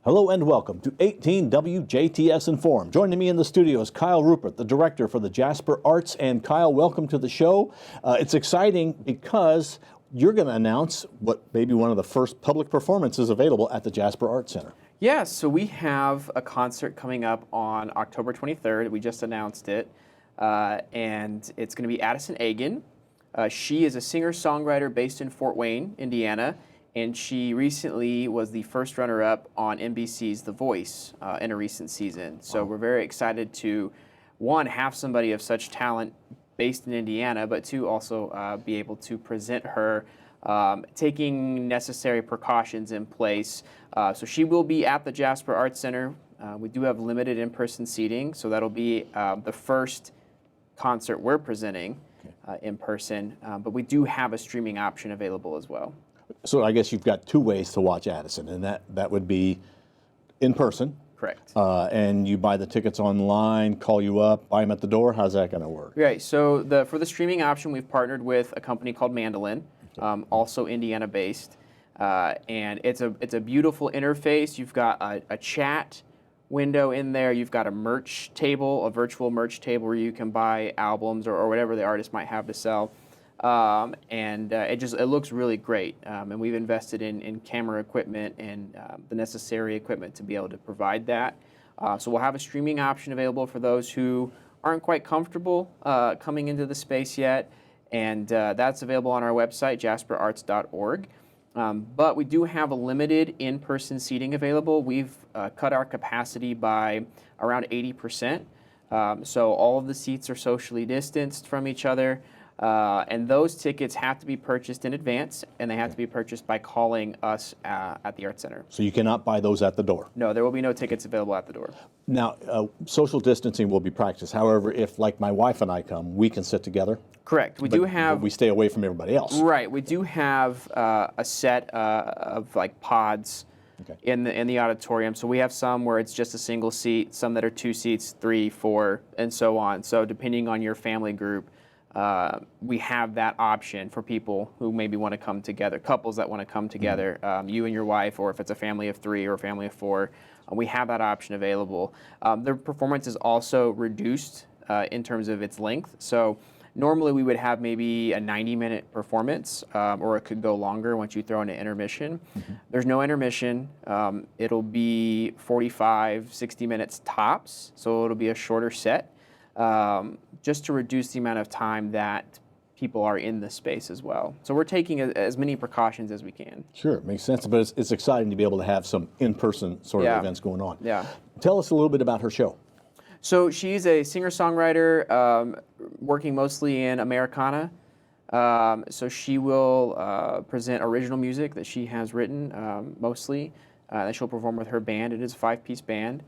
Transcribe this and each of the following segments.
Hello and welcome to 18 WJTS in.form. Joining me in the studio is Kyle Rupert, the director for the Jasper Arts. And Kyle, welcome to the show. It's exciting because you're going to announce what may be one of the first public performances available at the Jasper Arts Center. Yeah, so we have a concert coming up on October 23rd. We just announced it. And it's going to be Addison Agan. She is a singer-songwriter based in Fort Wayne, Indiana. And she recently was the first runner-up on NBC's The Voice in a recent season. So we're very excited to, one, have somebody of such talent based in Indiana, but two, also be able to present her taking necessary precautions in place. So she will be at the Jasper Arts Center. We do have limited in-person seating, so that'll be the first concert we're presenting in person. But we do have a streaming option available as well. So I guess you've got two ways to watch Addison, and that would be in person. Correct. And you buy the tickets online, call you up, buy them at the door. How's that going to work? Right. So for the streaming option, we've partnered with a company called Mandolin, also Indiana-based, and it's a beautiful interface. You've got a chat window in there. You've got a merch table, a virtual merch table where you can buy albums or whatever the artist might have to sell. It looks really great, and we've invested in camera equipment and the necessary equipment to be able to provide that. So we'll have a streaming option available for those who aren't quite comfortable coming into the space yet, and that's available on our website, jasperarts.org. But we do have a limited in-person seating available. We've cut our capacity by around 80%. So all of the seats are socially distanced from each other. And those tickets have to be purchased in advance, and they have to be purchased by calling us at the Art Center. So you cannot buy those at the door? No, there will be no tickets available at the door. Now, social distancing will be practiced. However, if, like my wife and I come, we can sit together? Correct. But we stay away from everybody else. Right. We do have a set of like pods in the auditorium. So we have some where it's just a single seat, some that are 2 seats, 3, 4, and so on. So depending on your family group, we have that option for people who maybe want to come together, couples that want to come together, you and your wife, or if it's a family of 3 or a family of 4, we have that option available. The performance is also reduced in terms of its length. So normally we would have maybe a 90-minute performance, or it could go longer once you throw in an intermission. There's no intermission. It'll be 45, 60 minutes tops, so it'll be a shorter set. Just to reduce the amount of time that people are in the space as well. So we're taking as many precautions as we can. Sure, it makes sense, but it's exciting to be able to have some in-person sort of events going on. Yeah. Tell us a little bit about her show. So she's a singer-songwriter working mostly in Americana. So she will present original music that she has written mostly, that she'll perform with her band. It is a 5-piece band.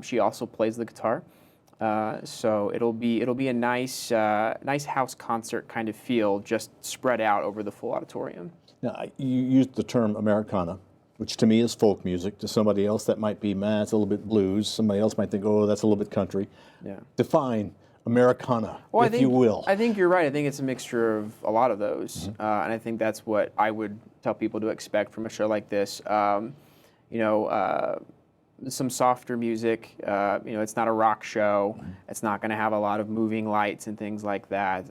She also plays the guitar. So it'll be a nice house concert kind of feel, just spread out over the full auditorium. Now, you used the term Americana, which to me is folk music. To somebody else, that might be, man, it's a little bit blues. Somebody else might think, oh, that's a little bit country. Yeah. Define Americana, if you will. I think you're right. I think it's a mixture of a lot of those, and I think that's what I would tell people to expect from a show like this. Some softer music. It's not a rock show. It's not going to have a lot of moving lights and things like that.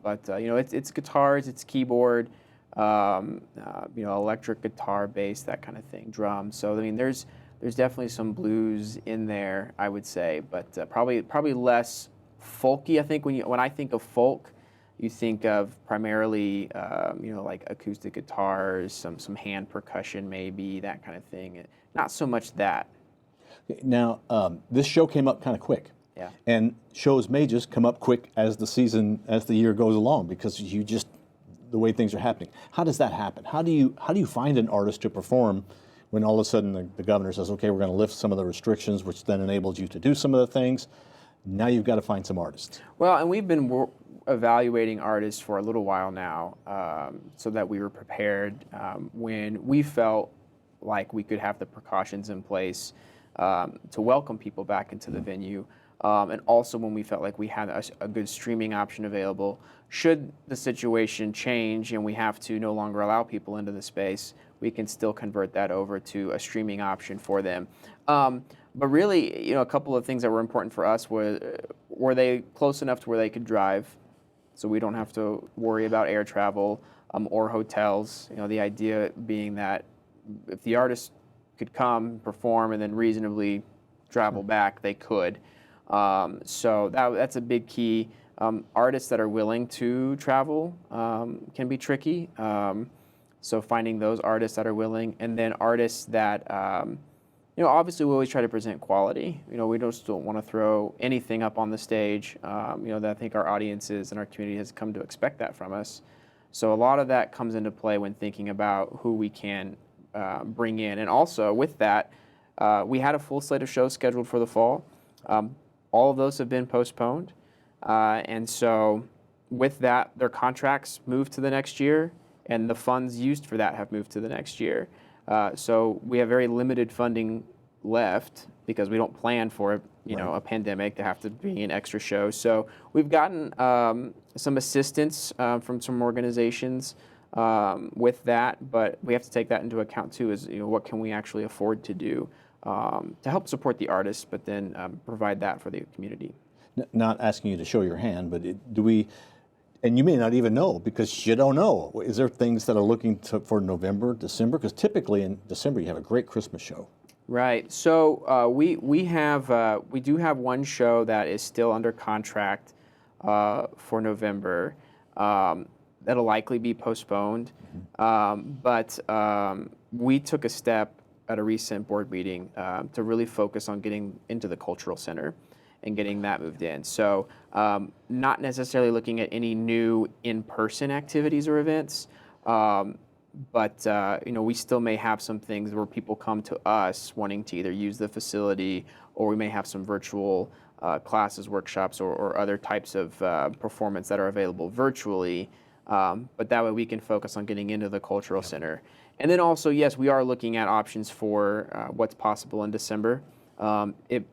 It's guitars, it's keyboard, electric guitar, bass, that kind of thing, drums. So I mean, there's definitely some blues in there, I would say, but probably less folky. I think when I think of folk, you think of primarily like acoustic guitars, some hand percussion, maybe that kind of thing. Not so much that. Now, this show came up kind of quick. Yeah. And shows may just come up quick as the year goes along, because the way things are happening. How does that happen? How do you find an artist to perform when all of a sudden the governor says, okay, we're going to lift some of the restrictions, which then enables you to do some of the things? Now you've got to find some artists. Well, and we've been evaluating artists for a little while now, so that we were prepared when we felt like we could have the precautions in place to welcome people back into the venue, and also when we felt like we had a good streaming option available. Should the situation change and we have to no longer allow people into the space, we can still convert that over to a streaming option for them. But really, a couple of things that were important for us were they close enough to where they could drive, so we don't have to worry about air travel or hotels. The idea being that if the artist could come, perform, and then reasonably travel back, they could. So that's a big key. Artists that are willing to travel can be tricky. So finding those artists that are willing, and then artists that, obviously we always try to present quality. We just don't want to throw anything up on the stage. That I think our audiences and our community has come to expect that from us. So a lot of that comes into play when thinking about who we can bring in. And also with that, we had a full slate of shows scheduled for the fall. All of those have been postponed. And so with that, their contracts moved to the next year, and the funds used for that have moved to the next year. So we have very limited funding left because we don't plan for a pandemic to have to be an extra show. So we've gotten some assistance from some organizations with that, but we have to take that into account too. Is what can we actually afford to do to help support the artists, but then provide that for the community. Not asking you to show your hand, but do we? And you may not even know because you don't know. Is there things that are looking for November, December? Because typically in December you have a great Christmas show. Right. So we do have one show that is still under contract for November. That'll likely be postponed. But we took a step at a recent board meeting to really focus on getting into the cultural center and getting that moved in. So not necessarily looking at any new in-person activities or events, but we still may have some things where people come to us wanting to either use the facility, or we may have some virtual classes, workshops, or other types of performance that are available virtually. But that way we can focus on getting into the cultural center. And then also, yes, we are looking at options for what's possible in December. It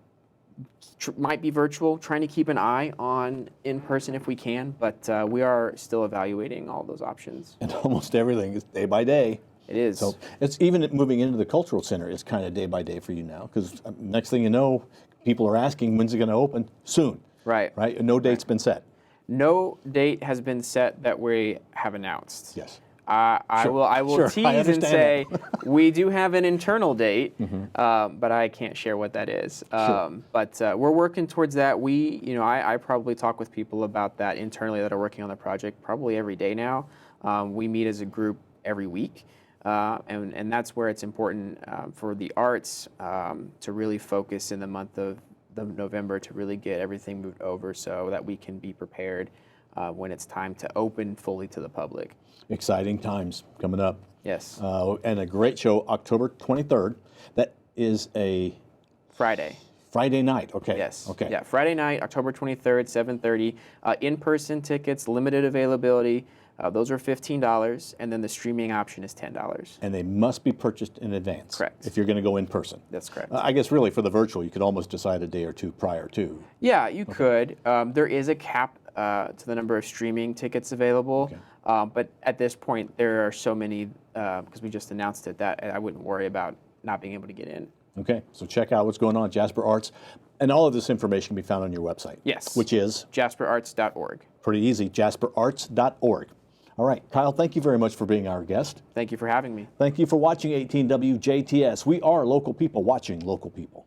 might be virtual, trying to keep an eye on in-person if we can, but we are still evaluating all those options. And almost everything is day by day. It is. So it's even moving into the cultural center is kind of day by day for you now, because next thing you know, people are asking, when's it going to open? Soon. Right. Right? And no date's been set. No date has been set that we have announced. Yes. I will tease and say we do have an internal date, but I can't share what that is. But we're working towards that. I probably talk with people about that internally that are working on the project probably every day now. We meet as a group every week, and that's where it's important for the arts to really focus in the month of November to really get everything moved over so that we can be prepared when it's time to open fully to the public. Exciting times coming up. Yes. And a great show, October 23rd. That is a Friday night. Okay. Yes. Okay. Yeah, Friday night, October 23rd, 7:30. In-person tickets, limited availability. Those are $15, and then the streaming option is $10. And they must be purchased in advance. Correct. If you're going to go in person. That's correct. I guess really for the virtual, you could almost decide a day or two prior to. Yeah, you could. There is a cap to the number of streaming tickets available. Okay. But at this point, there are so many, because we just announced it, that I wouldn't worry about not being able to get in. Okay, so check out what's going on at Jasper Arts. And all of this information can be found on your website. Yes. Which is? JasperArts.org. Pretty easy, jasperarts.org. All right, Kyle, thank you very much for being our guest. Thank you for having me. Thank you for watching 18WJTS. We are local people watching local people.